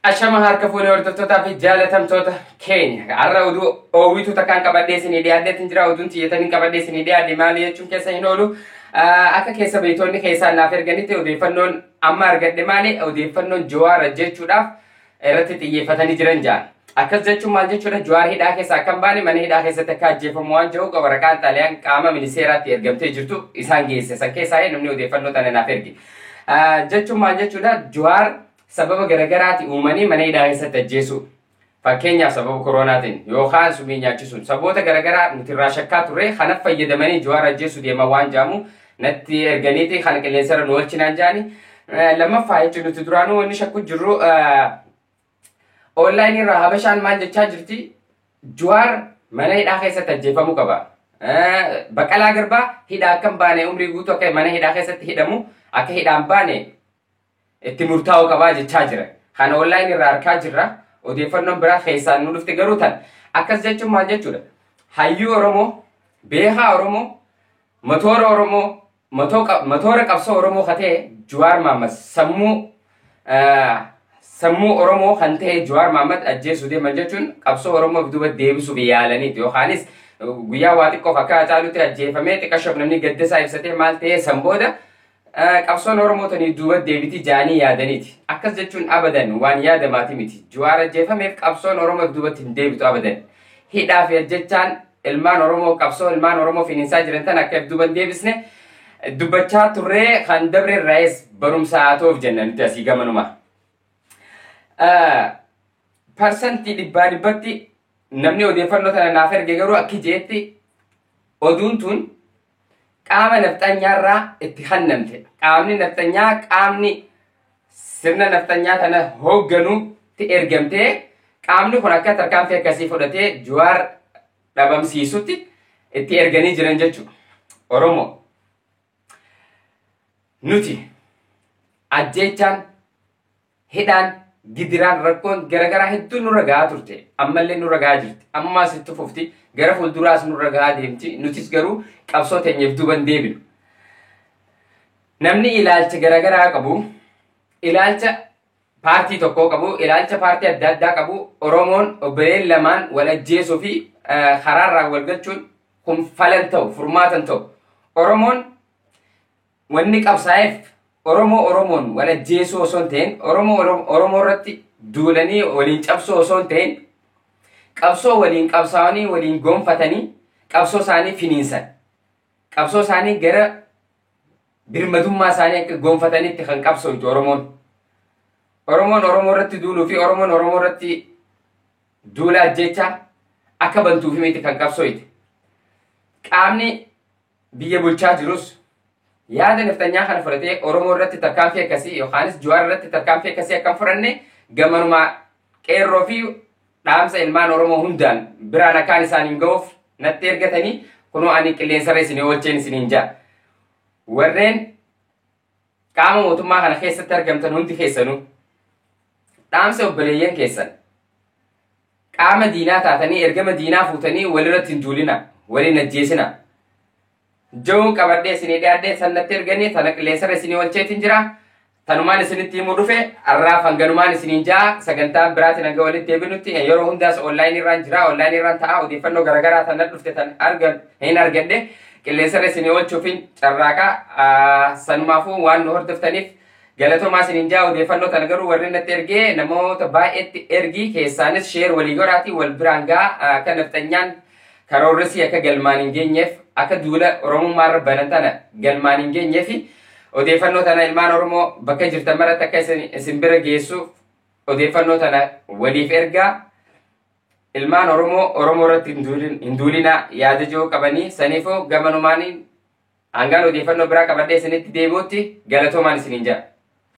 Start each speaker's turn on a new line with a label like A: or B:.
A: Ashama harka fuune hordoftoota fi jaalatamtoota keenya har'a oduu oowwitu takkaan qabadhee isinii dhiyaadheetiin jira. Oduun xiyyeetanii qabadhee isinii dhiyaadhe maali jechuun keessa hin oolu. Akka keessa beeytoonni keessaan naaf erganitti odeeffannoon amma argadhe maali? Odeeffannoon Jawaar jechuudhaaf irratti xiyyeeffatanii jiran jaan. Akkas jechuun maal jechuudha? Jawaar hidhaa keessaa akka hin baane mana hidhaa keessatti akka ajjeefamu waan jiru waraqaan xaaliyaan qaama ministeeraatti ergamtee jirtu isaan geesse. San keessaa namni odeeffannoo tana naaf erge. Jechuun maal jechuudha? Jawaar sababa garagaraati uumanii mana hidhaa keessatti ajjeesu. Fakkeenyaaf sababa koronaatiin yookaan sumii nyaachisuun saboota garagaraa nuti irraa shakkaa turre kanaf fayyadamanii Jawaar ajjeesu deeman waan jaamu natti erganiiti kana qilleensarra nu oolchinaan jaani. Lammaffaa jechuun nuti duraanuu wanni shakku jirru online irraa Habashaan maal jechaa jirti? Jawaar mana hidhaa keessatti ajjeefamuu qaba. Baqqalaa Garbaa hidhaa akka hin baane umrii guutuu akka mana hidhaa keessatti hidhamu akka hidhaan baane itti murtaa'uu qabaa jechaa jira. Kana online irraa argaa jirra. Odeeffannoon biraa keessaan nu dhufte garuu tan akkas jechuun maal jechuudha? Hayyuu Oromoo, beekaa Oromoo, motoora Oromoo, motoora qabsoo Oromoo kan ta'e Jawaar Mohammad sammuu Oromoo kan ta'e Jawaar Mohammad ajjeesuu deeman jechuun qabsoo Oromoof duuba deebisuuf yaalaniiti yookaanis guyyaa waa xiqqoof akka Hacaaluutti ajjeefamee xiqqashoof namni gaddasaa ibsatee maal ta'e san booda qabsoon Oromoo tanii duuba deebiti jaanii yaadaniiti. Akkas jechuun abadan waan yaadamaati miti. Jawaar ajjeefameef qabsoon Oromoof duubatti hin deebitu abadan. Hidhaa fi ajjechaan ilmaan Oromoo qabsoo ilmaan Oromoo finiinsaa jiran tan akka duuba hin deebisne dubbachaa turree kan dabre irraayis barumsa haa ta'uuf jenna nuti asii gamanuma. Parsantii dhibbatti namni odeeffannoo tana naaf erge garuu akki jeetti oduun tun qaama nafxanyaarraa itti hannamte. Qaamni nafxanyaa qaamni sirna nafxanyaa tana hoogganuutti ergamtee qaamni kun akka tarkaanfii akkasii fudhatee Jawaar dhabamsiisutti itti erganii jiran jechuudha. Oromoo nuti ajjeechaan hidhaan gidiraan rakkoon garagaraa hedduu nurra gahaa turte. Ammallee nurra gahaa jirti. Ammaas itti fufti. Gara fuulduraas nurra gahaa deemti. Nutis garuu qabsoo teenyeef duuban deebinu. Namni ilaalcha garagaraa qabu, ilaalcha paartii tokkoo qabu, ilaalcha paartii adda addaa qabu, Oromoon obboleen lamaan wal ajjeesuu fi karaarraa wal galchuun kun falan ta'u, furmaatan ta'u. Oromoon wanni qabsaa'eef Oromoon wal ajjeesuu osoo hin ta'in, Oromoo irratti duulanii waliin cabsuu osoo hin ta'in, qabsoo waliin qabsaa'anii waliin gonfatanii qabsoo isaanii finiinsan. Qabsoo isaanii gara birmadummaa isaanii akka gonfatanitti kan qabsootu Oromoon. Oromoon Oromoo irratti duuluu fi Oromoon Oromoo irratti duula ajjechaa akka bantuufi miti kan qabsooyti. Qaamni biyya bulchaa jirus yaada naftanyaa kana fudhatee Oromoo irratti tarkaanfii akkasii yookaanis Jawaar irratti tarkaanfii akkasii akka hin fudhanne gamanumaa qeerroo fi dhaamsa ilmaan Oromoo hundaan biraan akkaan isaaniin ga'uuf natti ergatanii kunoo ani qilleensarra isinii oolcheen isiniin jaa. Warreen qaama mootummaa kana keessatti argamtan hundi keessanuu dhaamsa obboleeyyan keessan qaama diinaa taatanii ergama diinaa fuutanii walirratti hin duulina, waliin ajjeesina. Jawuun qabadhee isinii dhiyaadhee sannatti erganii tana qilleensarra isinii oolcheetiin jira. Tanumaan isinitti himuu dhufe arraaf hanganumaan isiniin jaa sagantaan biraatiin hanga walitti deebinutti yeroo hundaas online irraan jira. Online irraan ta'a odeeffannoo garagaraa tanatti dhufte tan hin argadhe qilleensarra isinii oolchuufin carraaqaa sanumaafuu waan nu hordoftaniif galatoomaa isiniin jaa. Odeeffannoo tana garuu warri natti ergee namoota baay'eetti ergii keessaanis sheer walii godhaatii wal biraan gaa akka nafxanyaan karoorrisii akka galmaan hin geenyeef akka duula Oromummaarra banan tana galmaan hin geenyeefi odeeffannoo tana ilmaan Oromoo bakka jirtan maratti akka isin bira geessuuf odeeffannoo tana waliif ergaa. Ilmaan Oromoo irratti hin duulinaa yaada jiru qabanii saniifuu gamanumaan hangaan odeeffannoo biraa qabadhee isinitti deebi'utti galatoomaan isiniin jaa.